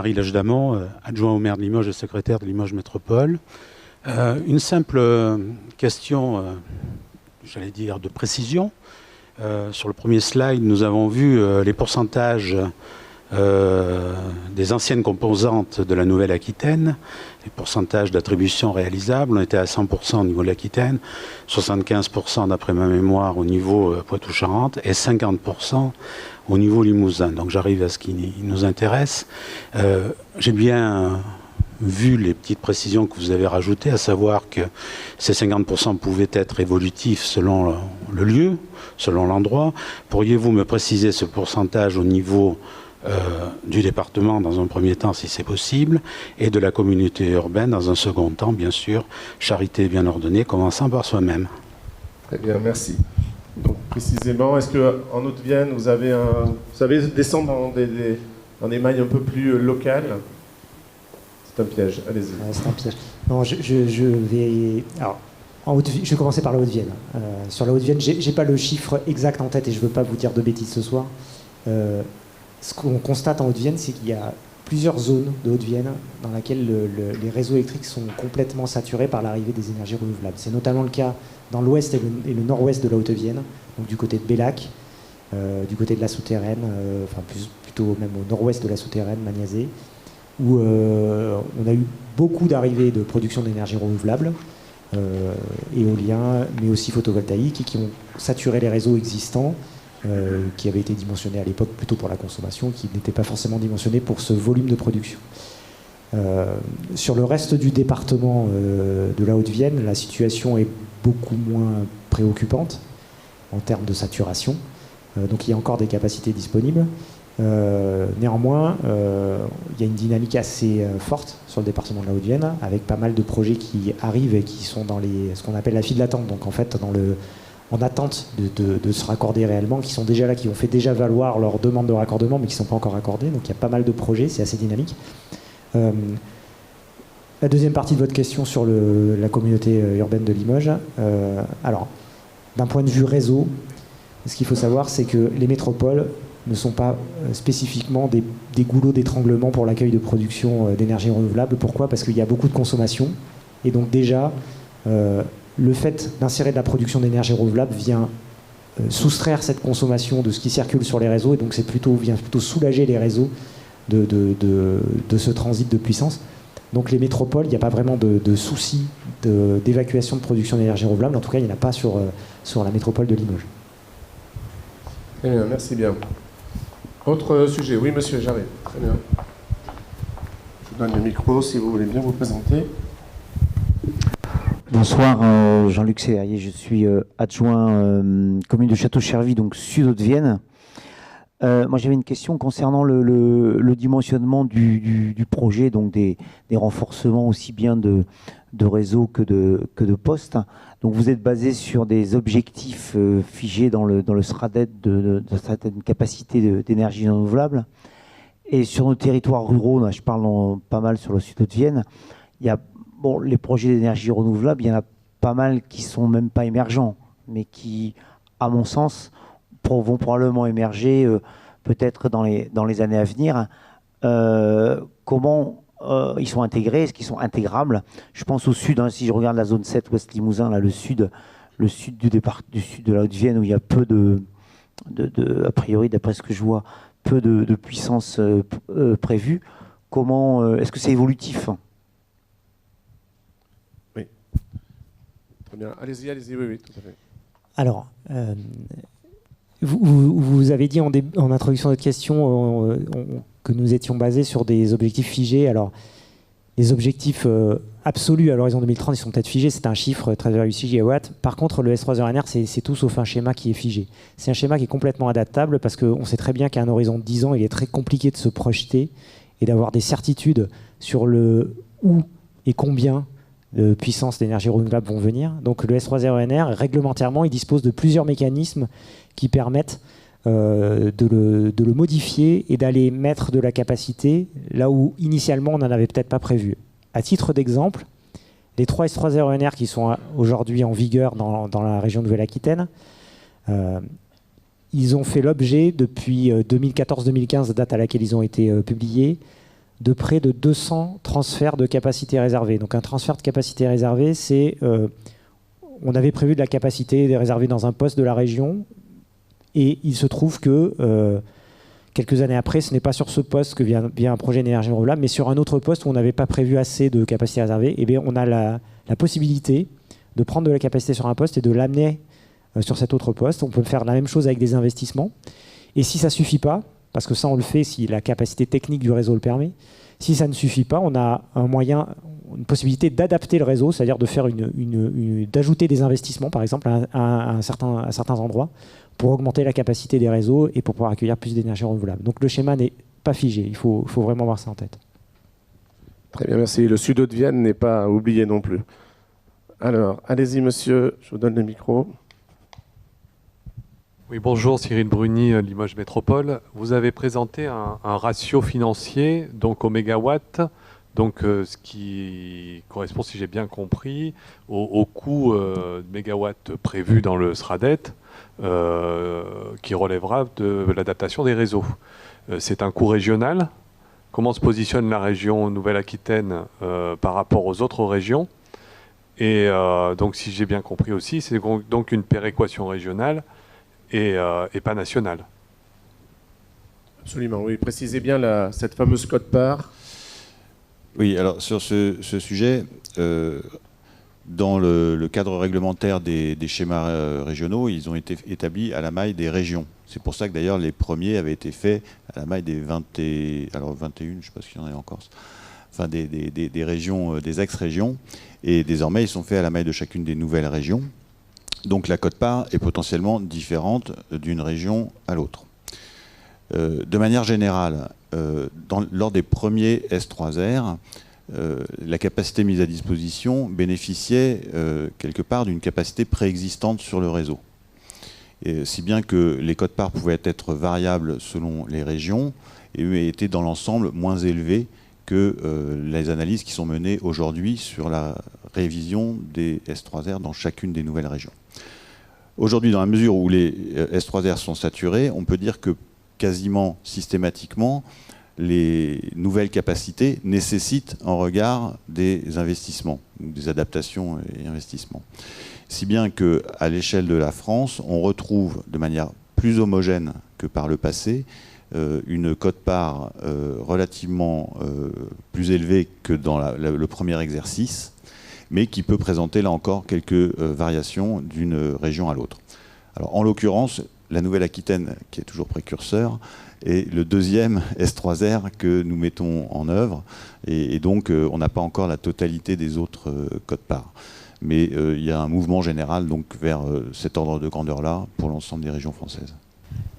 Jean-Marie Lage-Damon, adjoint au maire de Limoges et secrétaire de Limoges Métropole. Une simple question, j'allais dire, de précision. Sur le premier slide, nous avons vu les pourcentages des anciennes composantes de la Nouvelle-Aquitaine, les pourcentages d'attribution réalisables. On était à 100% au niveau de l'Aquitaine, 75% d'après ma mémoire au niveau Poitou-Charentes et 50% au niveau Limousin. Donc j'arrive à ce qui nous intéresse. J'ai bien vu les petites précisions que vous avez rajoutées, à savoir que ces 50% pouvaient être évolutifs selon le lieu, selon l'endroit. Pourriez-vous me préciser ce pourcentage au niveau du département dans un premier temps si c'est possible, et de la communauté urbaine dans un second temps, bien sûr, charité bien ordonnée, commençant par soi-même. Très bien, merci. Donc précisément, est-ce qu'en Haute-Vienne, vous savez descendre dans des mailles un peu plus locales? C'est un piège, allez-y. C'est un piège. Non, je vais... Alors, je vais commencer par la Haute-Vienne. Sur la Haute-Vienne, je n'ai pas le chiffre exact en tête et je ne veux pas vous dire de bêtises ce soir. Ce qu'on constate en Haute-Vienne, c'est qu'il y a plusieurs zones de Haute-Vienne dans lesquelles les réseaux électriques sont complètement saturés par l'arrivée des énergies renouvelables. C'est notamment le cas dans l'ouest et le nord-ouest de la Haute-Vienne, donc du côté de Bellac, du côté de la Souterraine, enfin plutôt même au nord-ouest de la Souterraine, Magnazé, où on a eu beaucoup d'arrivées de production d'énergie renouvelable, éolien, mais aussi photovoltaïque, et qui ont saturé les réseaux existants, qui avaient été dimensionnés à l'époque plutôt pour la consommation, qui n'étaient pas forcément dimensionnés pour ce volume de production. Sur le reste du département de la Haute-Vienne, la situation est beaucoup moins préoccupante en termes de saturation. Donc il y a encore des capacités disponibles. Néanmoins, il y a une dynamique assez forte sur le département de la Haute-Vienne, avec pas mal de projets qui arrivent et qui sont dans ce qu'on appelle la file d'attente. Donc en fait, en attente de se raccorder réellement, qui sont déjà là, qui ont fait déjà valoir leur demande de raccordement, mais qui ne sont pas encore raccordés. Donc il y a pas mal de projets, c'est assez dynamique. La deuxième partie de votre question sur la communauté urbaine de Limoges. Alors, d'un point de vue réseau, ce qu'il faut savoir, c'est que les métropoles ne sont pas spécifiquement des goulots d'étranglement pour l'accueil de production d'énergie renouvelable. Pourquoi? Parce qu'il y a beaucoup de consommation. Et donc déjà, le fait d'insérer de la production d'énergie renouvelable vient soustraire cette consommation de ce qui circule sur les réseaux. Et donc vient plutôt soulager les réseaux de ce transit de puissance. Donc les métropoles, il n'y a pas vraiment de souci d'évacuation de production d'énergie renouvelable. En tout cas, il n'y en a pas sur la métropole de Limoges. Très bien, merci bien. Autre sujet? Oui, monsieur, j'arrive. Très bien. Je vous donne le micro si vous voulez bien vous présenter. Bonsoir, Jean-Luc Célérier, je suis adjoint commune de Château-Chervy, donc sud-Haute-Vienne. Moi, j'avais une question concernant le dimensionnement du projet, donc des renforcements aussi bien de réseaux que de postes. Donc, vous êtes basé sur des objectifs figés dans le SRADET de certaines capacités d'énergie renouvelable. Et sur nos territoires ruraux, là, je parle pas mal sur le sud-Haute-Vienne, il y a les projets d'énergie renouvelable, il y en a pas mal qui sont même pas émergents, mais qui, à mon sens, vont probablement émerger peut-être dans les années à venir. Comment ils sont intégrés? Est-ce qu'ils sont intégrables? Je pense au sud, si je regarde la zone 7, Ouest Limousin, là, le sud du sud de la Haute-Vienne, où il y a peu a priori, d'après ce que je vois, peu de puissance prévue. Comment est-ce que c'est évolutif? Oui. Très bien. Allez-y, oui, tout à fait. Alors, vous avez dit en introduction de votre question que nous étions basés sur des objectifs figés. Alors, les objectifs absolus à l'horizon 2030, ils sont peut-être figés, c'est un chiffre 13,6 gigawatts. Par contre, le S3RNR, c'est tout sauf un schéma qui est figé. C'est un schéma qui est complètement adaptable parce qu'on sait très bien qu'à un horizon de 10 ans, il est très compliqué de se projeter et d'avoir des certitudes sur le où et combien de puissance d'énergie renouvelable vont venir. Donc le S3RNR, réglementairement, il dispose de plusieurs mécanismes qui permettent de le modifier et d'aller mettre de la capacité là où initialement on n'en avait peut-être pas prévu. À titre d'exemple, les 3 S3RNR qui sont aujourd'hui en vigueur dans la région de Nouvelle-Aquitaine, ils ont fait l'objet depuis 2014-2015, date à laquelle ils ont été publiés, de près de 200 transferts de capacité réservée. Donc un transfert de capacité réservée, c'est on avait prévu de la capacité réservée dans un poste de la région, et il se trouve que quelques années après, ce n'est pas sur ce poste que vient un projet d'énergie renouvelable, mais sur un autre poste où on n'avait pas prévu assez de capacité réservée. Et bien, on a la possibilité de prendre de la capacité sur un poste et de l'amener sur cet autre poste. On peut faire la même chose avec des investissements. Et si ça ne suffit pas, parce que ça on le fait si la capacité technique du réseau le permet, si ça ne suffit pas, on a un moyen, une possibilité d'adapter le réseau, c'est-à-dire de faire d'ajouter des investissements, par exemple, à certains endroits, pour augmenter la capacité des réseaux et pour pouvoir accueillir plus d'énergie renouvelable. Donc le schéma n'est pas figé, il faut vraiment avoir ça en tête. Très bien, merci. Le Sud de Vienne n'est pas oublié non plus. Alors, allez-y monsieur, je vous donne le micro. Oui, bonjour, Cyril Bruni, Limoges Métropole. Vous avez présenté un ratio financier donc au mégawatt, donc ce qui correspond, si j'ai bien compris, au coût de mégawatt prévu dans le SRADET, qui relèvera de l'adaptation des réseaux. C'est un coût régional. Comment se positionne la région Nouvelle-Aquitaine par rapport aux autres régions? Et donc, si j'ai bien compris aussi, c'est donc une péréquation régionale et pas nationale. Absolument, oui. Précisez bien cette fameuse quote-part. Oui, alors sur ce sujet, dans le cadre réglementaire des schémas régionaux, ils ont été établis à la maille des régions. C'est pour ça que d'ailleurs les premiers avaient été faits à la maille des 21, je ne sais pas s'il y en a en Corse, enfin des régions, des ex-régions, et désormais ils sont faits à la maille de chacune des nouvelles régions. Donc la quote-part est potentiellement différente d'une région à l'autre. De manière générale, lors des premiers S3R, la capacité mise à disposition bénéficiait quelque part d'une capacité préexistante sur le réseau. Et si bien que les quotes-parts pouvaient être variables selon les régions et étaient dans l'ensemble moins élevées que les analyses qui sont menées aujourd'hui sur la révision des S3R dans chacune des nouvelles régions. Aujourd'hui, dans la mesure où les S3R sont saturés, on peut dire que quasiment systématiquement, les nouvelles capacités nécessitent un regard des investissements, des adaptations et investissements. Si bien qu'à l'échelle de la France, on retrouve de manière plus homogène que par le passé une quote-part relativement plus élevée que dans le premier exercice, mais qui peut présenter là encore quelques variations d'une région à l'autre. Alors en l'occurrence, la Nouvelle-Aquitaine, qui est toujours précurseur, est le deuxième S3R que nous mettons en œuvre, et donc on n'a pas encore la totalité des autres quotes-parts. Mais il y a un mouvement général donc, vers cet ordre de grandeur-là pour l'ensemble des régions françaises.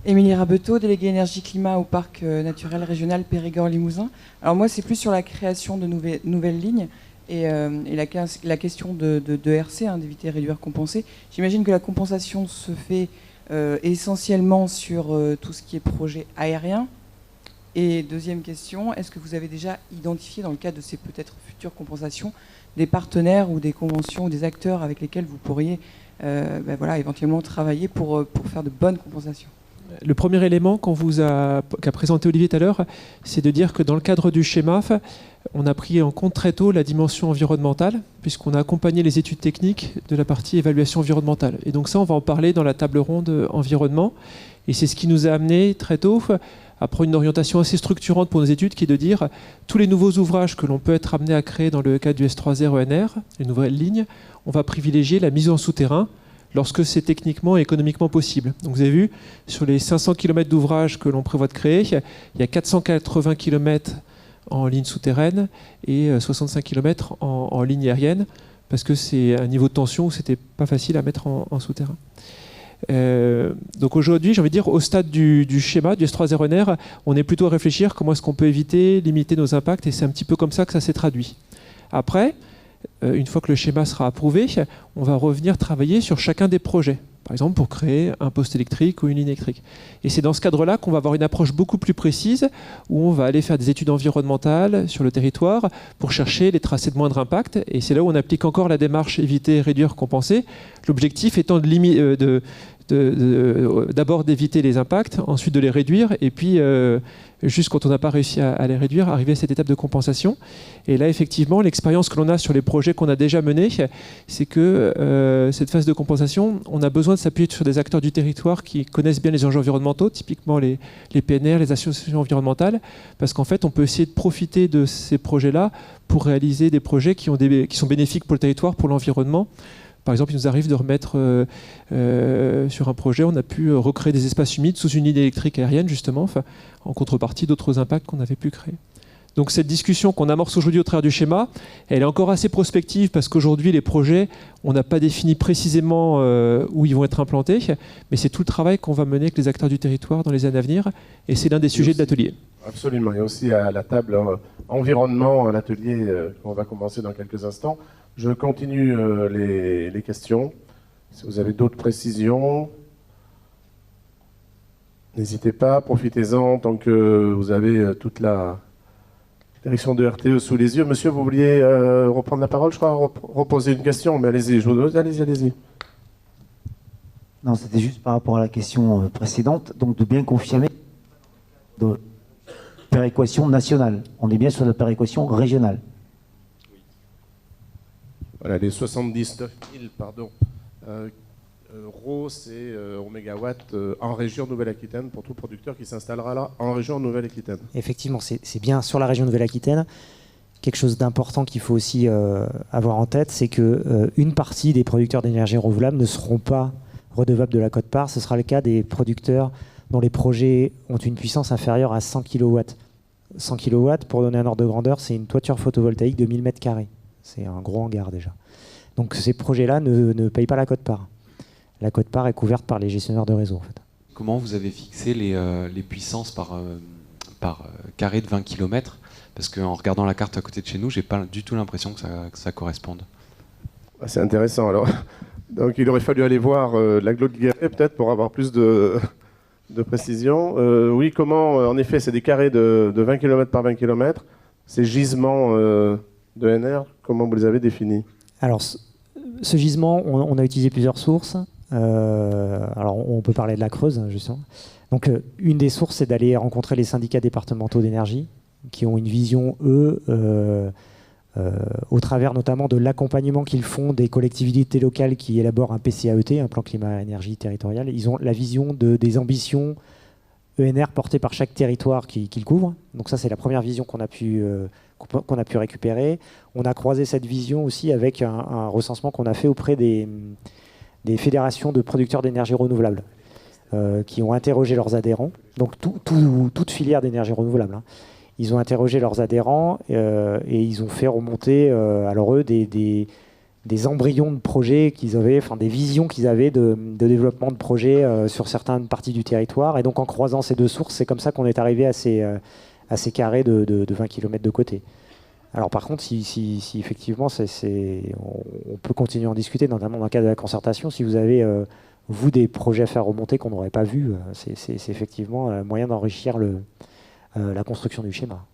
Émilie Rabeteau, déléguée énergie-climat au parc naturel régional Périgord-Limousin. Alors moi, c'est plus sur la création de nouvelles lignes et la question de RC, d'éviter, réduire, compenser. J'imagine que la compensation se fait essentiellement sur tout ce qui est projet aérien. Et deuxième question, est-ce que vous avez déjà identifié dans le cadre de ces peut-être futures compensations des partenaires ou des conventions ou des acteurs avec lesquels vous pourriez éventuellement travailler pour faire de bonnes compensations? Le premier élément qu'a présenté Olivier tout à l'heure, c'est de dire que dans le cadre du schéma, on a pris en compte très tôt la dimension environnementale, puisqu'on a accompagné les études techniques de la partie évaluation environnementale. Et donc ça, on va en parler dans la table ronde environnement. Et c'est ce qui nous a amené très tôt à prendre une orientation assez structurante pour nos études, qui est de dire tous les nouveaux ouvrages que l'on peut être amené à créer dans le cadre du S3R ENR, les nouvelles lignes, on va privilégier la mise en souterrain lorsque c'est techniquement et économiquement possible. Donc vous avez vu, sur les 500 km d'ouvrages que l'on prévoit de créer, il y a 480 km en ligne souterraine et 65 km en ligne aérienne, parce que c'est un niveau de tension où c'était pas facile à mettre en souterrain. Donc aujourd'hui, j'ai envie de dire, au stade du schéma, du S3R ENR, on est plutôt à réfléchir comment est-ce qu'on peut éviter, limiter nos impacts, et c'est un petit peu comme ça que ça s'est traduit. Après, une fois que le schéma sera approuvé, on va revenir travailler sur chacun des projets. Par exemple, pour créer un poste électrique ou une ligne électrique. Et c'est dans ce cadre-là qu'on va avoir une approche beaucoup plus précise, où on va aller faire des études environnementales sur le territoire pour chercher les tracés de moindre impact. Et c'est là où on applique encore la démarche éviter, réduire, compenser. L'objectif étant de d'abord d'éviter les impacts, ensuite de les réduire, et puis juste quand on n'a pas réussi à les réduire, arriver à cette étape de compensation. Et là, effectivement, l'expérience que l'on a sur les projets qu'on a déjà menés, c'est que cette phase de compensation, on a besoin de s'appuyer sur des acteurs du territoire qui connaissent bien les enjeux environnementaux, typiquement les PNR, les associations environnementales, parce qu'en fait, on peut essayer de profiter de ces projets-là pour réaliser des projets qui sont bénéfiques pour le territoire, pour l'environnement. Par exemple, il nous arrive de remettre sur un projet, on a pu recréer des espaces humides sous une ligne électrique aérienne, justement, en contrepartie d'autres impacts qu'on avait pu créer. Donc cette discussion qu'on amorce aujourd'hui au travers du schéma, elle est encore assez prospective parce qu'aujourd'hui, les projets, on n'a pas défini précisément où ils vont être implantés, mais c'est tout le travail qu'on va mener avec les acteurs du territoire dans les années à venir, et c'est l'un des sujets de l'atelier. Absolument. Il y a aussi à la table environnement, un atelier qu'on va commencer dans quelques instants. Je continue les questions. Si vous avez d'autres précisions, n'hésitez pas, profitez-en tant que vous avez toute la direction de RTE sous les yeux. Monsieur, vous vouliez reprendre la parole, je crois, reposer une question, mais allez-y, allez-y. Non, c'était juste par rapport à la question précédente, donc de bien confirmer de péréquation nationale. On est bien sur la péréquation régionale. Voilà, les 79 000, euros, c'est au mégawatt en région Nouvelle-Aquitaine pour tout producteur qui s'installera là en région Nouvelle-Aquitaine. Effectivement, c'est bien sur la région Nouvelle-Aquitaine. Quelque chose d'important qu'il faut aussi avoir en tête, c'est qu'une partie des producteurs d'énergie renouvelable ne seront pas redevables de la quote-part. Ce sera le cas des producteurs dont les projets ont une puissance inférieure à 100 kW. 100 kW, pour donner un ordre de grandeur, c'est une toiture photovoltaïque de 1000 m². C'est un gros hangar déjà. Donc ces projets-là ne payent pas la quote-part. La quote-part est couverte par les gestionnaires de réseau. En fait. Comment vous avez fixé les puissances par carré de 20 km? Parce qu'en regardant la carte à côté de chez nous, j'ai pas du tout l'impression que ça corresponde. C'est intéressant. Alors, donc il aurait fallu aller voir l'agglo de Guéret peut-être pour avoir plus de précision. Oui, comment? En effet, c'est des carrés de 20 km par 20 km. Ces gisements d'ENR, comment vous les avez définis? Alors, ce gisement, on a utilisé plusieurs sources. Alors, on peut parler de la Creuse, justement. Donc, une des sources, c'est d'aller rencontrer les syndicats départementaux d'énergie, qui ont une vision, eux, au travers notamment de l'accompagnement qu'ils font des collectivités locales qui élaborent un PCAET, un plan climat-énergie territorial. Ils ont la vision des ambitions ENR portées par chaque territoire qu'ils couvrent. Donc ça, c'est la première vision qu'on a pu récupérer. On a croisé cette vision aussi avec un recensement qu'on a fait auprès des fédérations de producteurs d'énergie renouvelable, qui ont interrogé leurs adhérents, donc toute filière d'énergie renouvelable. Hein. Ils ont interrogé leurs adhérents et ils ont fait remonter, alors eux, des embryons de projets qu'ils avaient, enfin des visions qu'ils avaient de développement de projets sur certaines parties du territoire. Et donc en croisant ces deux sources, c'est comme ça qu'on est arrivé à ces carrés de 20 km de côté. Alors par contre, si effectivement, on peut continuer à en discuter, notamment dans le cadre de la concertation. Si vous avez, vous, des projets à faire remonter qu'on n'aurait pas vus, c'est effectivement un moyen d'enrichir la construction du schéma.